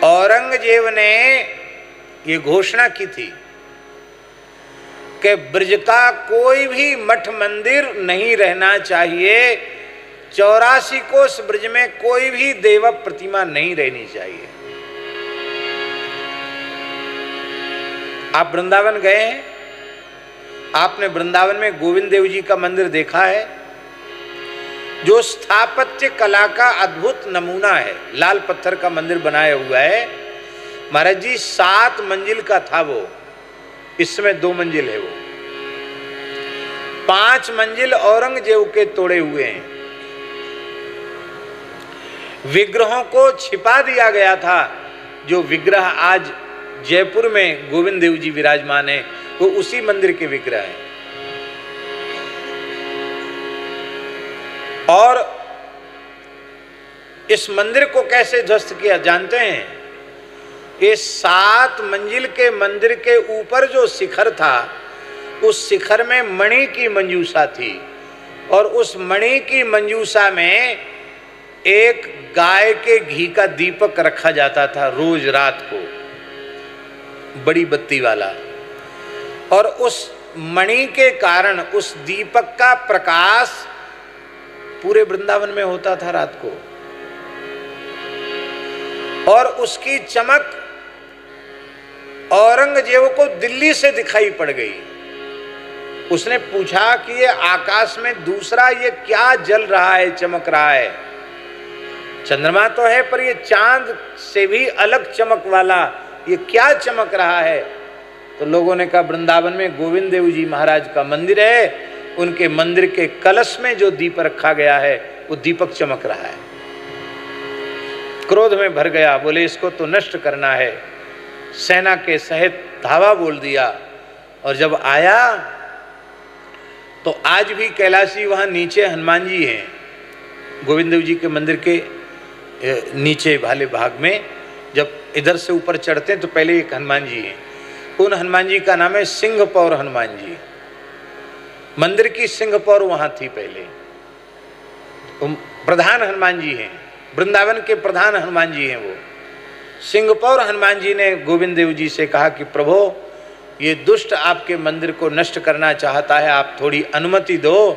औरंगजेब ने ये घोषणा की थी कि ब्रज का कोई भी मठ मंदिर नहीं रहना चाहिए, 84 कोस ब्रज में कोई भी देव प्रतिमा नहीं रहनी चाहिए। आप वृंदावन गए हैं, आपने वृंदावन में गोविंद देव जी का मंदिर देखा है, जो स्थापत्य कला का अद्भुत नमूना है। लाल पत्थर का मंदिर बनाया हुआ है महाराज जी, 7 मंजिल का था वो, इसमें 2 मंजिल है वो। 5 मंजिल औरंगजेब के तोड़े हुए हैं। विग्रहों को छिपा दिया गया था। जो विग्रह आज जयपुर में गोविंद देव जी विराजमान है, वो उसी मंदिर के विग्रह हैं। और इस मंदिर को कैसे ध्वस्त किया जानते हैं? ये 7 मंजिल के मंदिर के ऊपर जो शिखर था, उस शिखर में मणि की मंजूषा थी, और उस मणि की मंजूषा में एक गाय के घी का दीपक रखा जाता था रोज रात को, बड़ी बत्ती वाला। और उस मणि के कारण उस दीपक का प्रकाश पूरे वृंदावन में होता था रात को, और उसकी चमक औरंगजेब को दिल्ली से दिखाई पड़ गई। उसने पूछा कि ये आकाश में दूसरा ये क्या जल रहा है, चमक रहा है? चंद्रमा तो है, पर ये चांद से भी अलग चमक वाला ये क्या चमक रहा है? तो लोगों ने कहा वृंदावन में गोविंद देव जी महाराज का मंदिर है, उनके मंदिर के कलश में जो दीप रखा गया है वो दीपक चमक रहा है। क्रोध में भर गया, बोले इसको तो नष्ट करना है। सेना के सहित धावा बोल दिया, और जब आया तो आज भी कैलाशी वहां नीचे हनुमान जी हैं, गोविंद देव जी के मंदिर के नीचे वाले भाग में। जब इधर से ऊपर चढ़ते हैं तो पहले एक हनुमान जी हैं, उन हनुमान जी का नाम है सिंहपौर हनुमान जी। मंदिर की सिंहपौर वहां थी पहले, प्रधान हनुमान जी हैं, वृंदावन के प्रधान हनुमान जी हैं वो। सिंहपौर हनुमान जी ने गोविंद देव जी से कहा कि प्रभु, ये दुष्ट आपके मंदिर को नष्ट करना चाहता है, आप थोड़ी अनुमति दो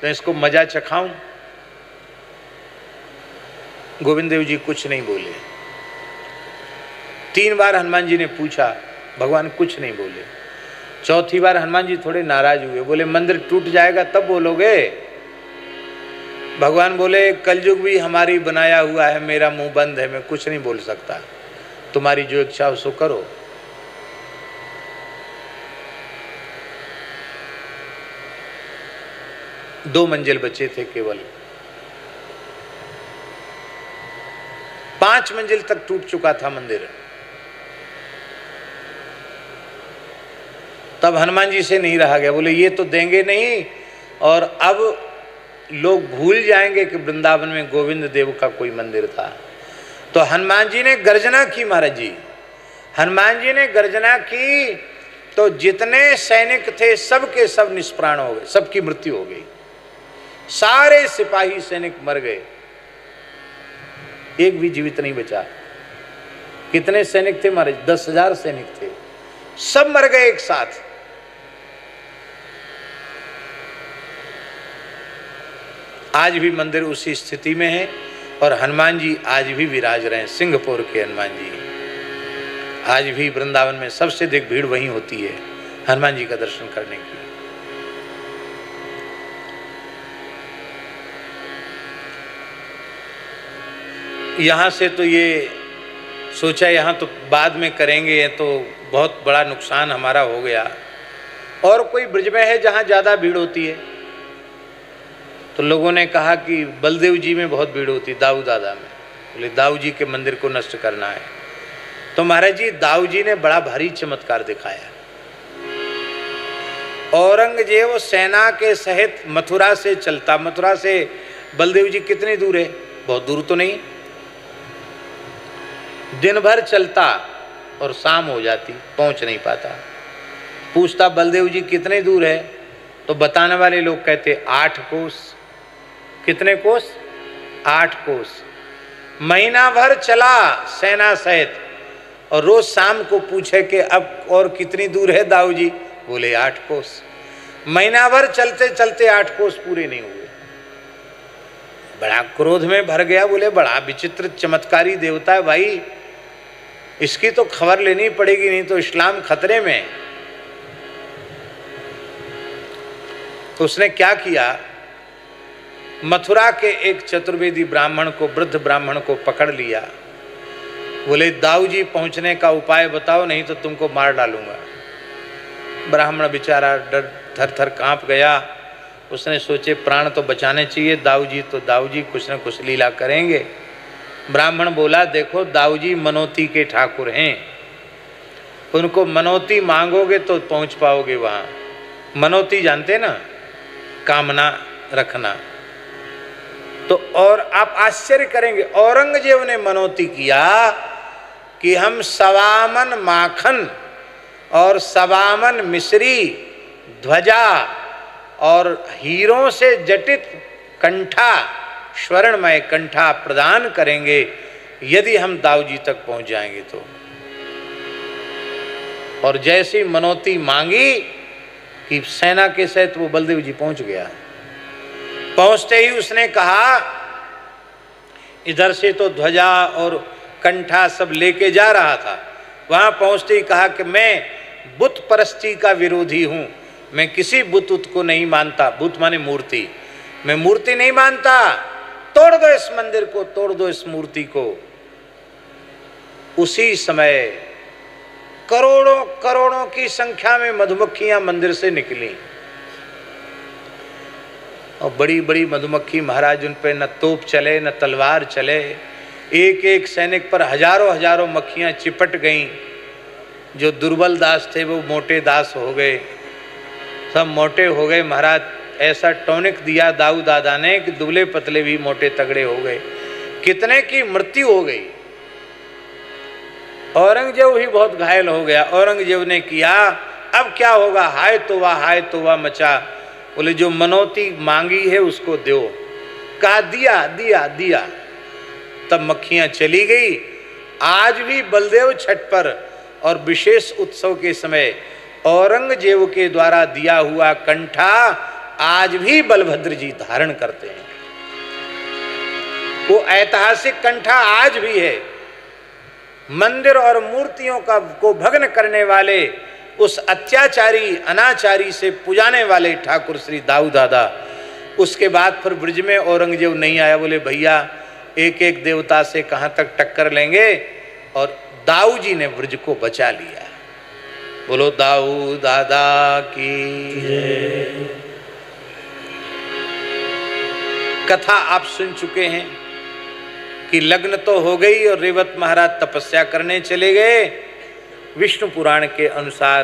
तो इसको मजा चखाऊं। गोविंद देव जी कुछ नहीं बोले। 3 बार हनुमान जी ने पूछा, भगवान कुछ नहीं बोले। चौथी बार हनुमान जी थोड़े नाराज हुए, बोले मंदिर टूट जाएगा तब बोलोगे? भगवान बोले कलयुग भी हमारी बनाया हुआ है, मेरा मुंह बंद है, मैं कुछ नहीं बोल सकता, तुम्हारी जो इच्छा हो सो करो। दो मंजिल बचे थे केवल, 5 मंजिल तक टूट चुका था मंदिर। तब हनुमान जी से नहीं रहा गया, बोले ये तो देंगे नहीं, और अब लोग भूल जाएंगे कि वृंदावन में गोविंद देव का कोई मंदिर था। तो हनुमान जी ने गर्जना की महाराज जी, हनुमान जी ने गर्जना की तो जितने सैनिक थे सब के सब निष्प्राण हो गए, सबकी मृत्यु हो गई, सारे सिपाही सैनिक मर गए, एक भी जीवित नहीं बचा। कितने सैनिक थे महाराज? 10,000 सैनिक थे, सब मर गए एक साथ। आज भी मंदिर उसी स्थिति में है, और हनुमान जी आज भी विराज रहे हैं, सिंहपुर के हनुमान जी। आज भी वृंदावन में सबसे अधिक भीड़ वहीं होती है हनुमान जी का दर्शन करने की। यहाँ से तो ये सोचा यहाँ तो बाद में करेंगे, तो बहुत बड़ा नुकसान हमारा हो गया। और कोई ब्रज में है जहाँ ज़्यादा भीड़ होती है? तो लोगों ने कहा कि बलदेव जी में बहुत भीड़ होती है, दाऊ दादा में। बोले दाऊ जी के मंदिर को नष्ट करना है। तो महाराज जी दाऊ जी ने बड़ा भारी चमत्कार दिखाया। औरंगजेब सेना के सहित मथुरा से चलता, मथुरा से बलदेव जी कितनी दूर है? बहुत दूर तो नहीं, दिन भर चलता और शाम हो जाती, पहुंच नहीं पाता। पूछता बलदेव जी कितने दूर है? तो बताने वाले लोग कहते 8 कोस। कितने कोस? 8 कोस। महीना भर चला सेना सहित, और रोज शाम को पूछे कि अब और कितनी दूर है दाऊ जी? बोले 8 कोस। महीना भर चलते चलते 8 कोस पूरे नहीं हुए। बड़ा क्रोध में भर गया, बोले बड़ा विचित्र चमत्कारी देवता है भाई, इसकी तो खबर लेनी पड़ेगी, नहीं तो इस्लाम खतरे में। तो उसने क्या किया, मथुरा के एक चतुर्वेदी ब्राह्मण को, वृद्ध ब्राह्मण को पकड़ लिया। बोले दाऊ जी पहुंचने का उपाय बताओ, नहीं तो तुमको मार डालूंगा। ब्राह्मण बेचारा डर थर थर कांप गया। उसने सोचे प्राण तो बचाने चाहिए, दाऊ जी तो दाऊ जी कुछ न कुछ लीला करेंगे। ब्राह्मण बोला देखो दाऊ जी मनोती के ठाकुर हैं, उनको मनोती मांगोगे तो पहुंच पाओगे वहां। मनोती जानते ना, कामना रखना। तो और आप आश्चर्य करेंगे, औरंगजेब ने मनोती किया कि हम सवामन माखन और सवामन मिश्री ध्वजा और हीरों से जटित कंठा, स्वर्णमय कंठा प्रदान करेंगे यदि हम दाऊ जी तक पहुंच जाएंगे तो। और जैसी मनोती मांगी कि सेना के सहित वो बलदेव जी पहुंच गया। पहुंचते ही उसने कहा, इधर से तो ध्वजा और कंठा सब लेके जा रहा था, वहां पहुंचते ही कहा कि मैं बुत परस्ती का विरोधी हूं, मैं किसी बुत को नहीं मानता। बुत माने मूर्ति, मैं मूर्ति नहीं मानता, तोड़ दो इस मंदिर को, तोड़ दो इस मूर्ति को। उसी समय करोड़ों करोड़ों की संख्या में मधुमक्खियां मंदिर से निकली, और बड़ी बड़ी मधुमक्खी महाराज, उन पे न तोप चले न तलवार चले, एक एक सैनिक पर हजारों हजारों मक्खियां चिपट गईं। जो दुर्बल दास थे वो मोटे दास हो गए, सब मोटे हो गए। महाराज ऐसा टॉनिक दिया दाऊ दादा ने कि दुबले पतले भी मोटे तगड़े हो गए, कितने की मृत्यु हो गई। औरंगजेब ही बहुत घायल हो गया। औरंगजेब ने किया अब क्या होगा, हाय तोबा मचा। बोले जो मनोती मांगी है उसको दो। कहा दिया दिया दिया। तब मक्खियां चली गई। आज भी बलदेव छठ पर और विशेष उत्सव के समय औरंगजेब के द्वारा दिया हुआ कंठा आज भी बलभद्र जी धारण करते हैं। वो ऐतिहासिक कंठा आज भी है। मंदिर और मूर्तियों का को भग्न करने वाले, उस अत्याचारी अनाचारी से पुजाने वाले ठाकुर श्री दाऊ दादा। उसके बाद फिर ब्रज में औरंगजेब नहीं आया। बोले भैया एक एक देवता से कहाँ तक टक्कर लेंगे, और दाऊ जी ने ब्रज को बचा लिया। बोलो दाऊ दादा की जय। कथा आप सुन चुके हैं कि लग्न तो हो गई और रेवत महाराज तपस्या करने चले गए। विष्णु पुराण के अनुसार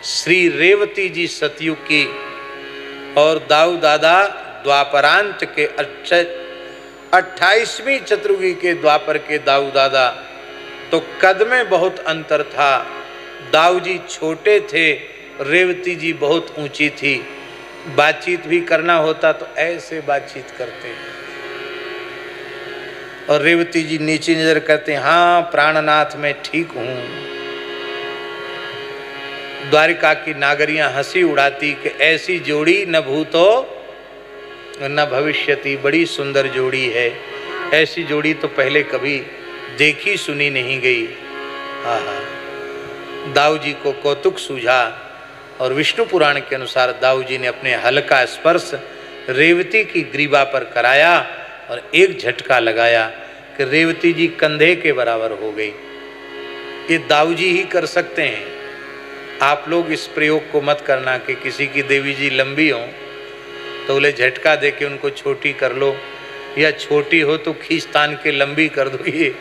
श्री रेवती जी सतयुग की और दाऊ दादा द्वापरांत के 28वीं चतुर्युगी के द्वापर के दाऊ दादा। तो कद में बहुत अंतर था। दाऊ जी छोटे थे, रेवती जी बहुत ऊंची थी। बातचीत भी करना होता तो ऐसे बातचीत करते, और रेवती जी नीचे नजर करते, हाँ प्राणनाथ मैं ठीक हूं। द्वारिका की नागरियां हंसी उड़ाती कि ऐसी जोड़ी न भूतो न भविष्यति, बड़ी सुंदर जोड़ी है, ऐसी जोड़ी तो पहले कभी देखी सुनी नहीं गई। आहा, दाऊ जी को कौतुक सूझा, और विष्णु पुराण के अनुसार दाऊ जी ने अपने हल का स्पर्श रेवती की ग्रीवा पर कराया और एक झटका लगाया कि रेवती जी कंधे के बराबर हो गई। ये दाऊ जी ही कर सकते हैं। आप लोग इस प्रयोग को मत करना कि किसी की देवी जी लंबी हो तो बोले झटका दे के उनको छोटी कर लो, या छोटी हो तो खींच तान के लंबी कर दो। ये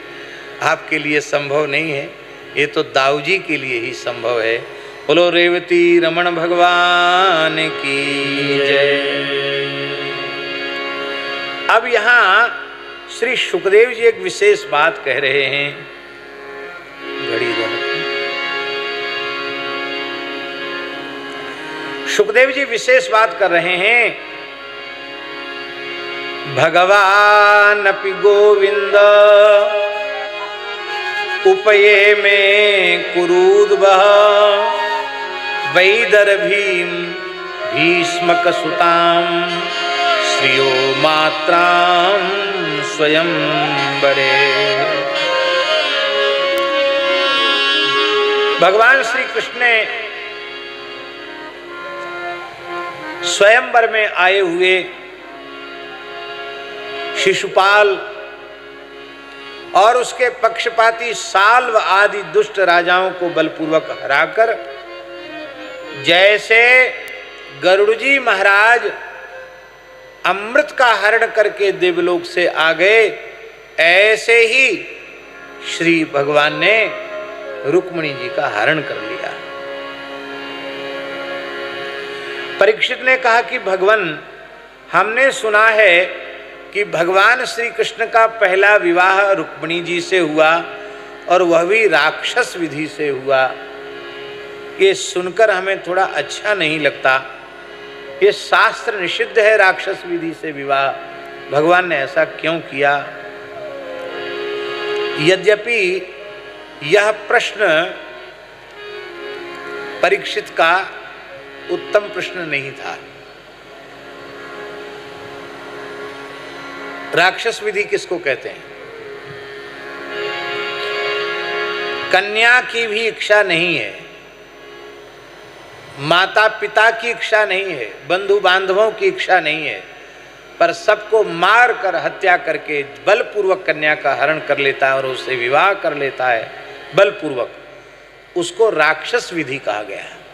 आपके लिए संभव नहीं है, ये तो दाऊ जी के लिए ही संभव है। बोलो रेवती रमण भगवान की जय। अब यहाँ श्री सुखदेव जी एक विशेष बात कह रहे हैं। घड़ी दो। सुखदेव जी विशेष बात कर रहे हैं। भगवानपि गोविंद उपये में कुरूद्वः वैदर्भीं भीष्मकसुतां श्रियो मात्रां स्वयंवरे। भगवान श्री कृष्ण ने स्वयंवर में आए हुए शिशुपाल और उसके पक्षपाती साल्व आदि दुष्ट राजाओं को बलपूर्वक हराकर, जैसे गरुड़ जी महाराज अमृत का हरण करके देवलोक से आ गए, ऐसे ही श्री भगवान ने रुक्मिणी जी का हरण कर लिया। परीक्षित ने कहा कि भगवान, हमने सुना है कि भगवान श्री कृष्ण का पहला विवाह रुक्मिणी जी से हुआ और वह भी राक्षस विधि से हुआ। ये सुनकर हमें थोड़ा अच्छा नहीं लगता। ये शास्त्र निषिद्ध है राक्षस विधि से विवाह, भगवान ने ऐसा क्यों किया? यद्यपि यह प्रश्न परीक्षित का उत्तम प्रश्न नहीं था। राक्षस विधि किसको कहते हैं? कन्या की भी इच्छा नहीं है, माता पिता की इच्छा नहीं है, बंधु बांधवों की इच्छा नहीं है, पर सबको मार कर हत्या करके बलपूर्वक कन्या का हरण कर लेता है और उससे विवाह कर लेता है बलपूर्वक। उसको राक्षस विधि कहा गया है।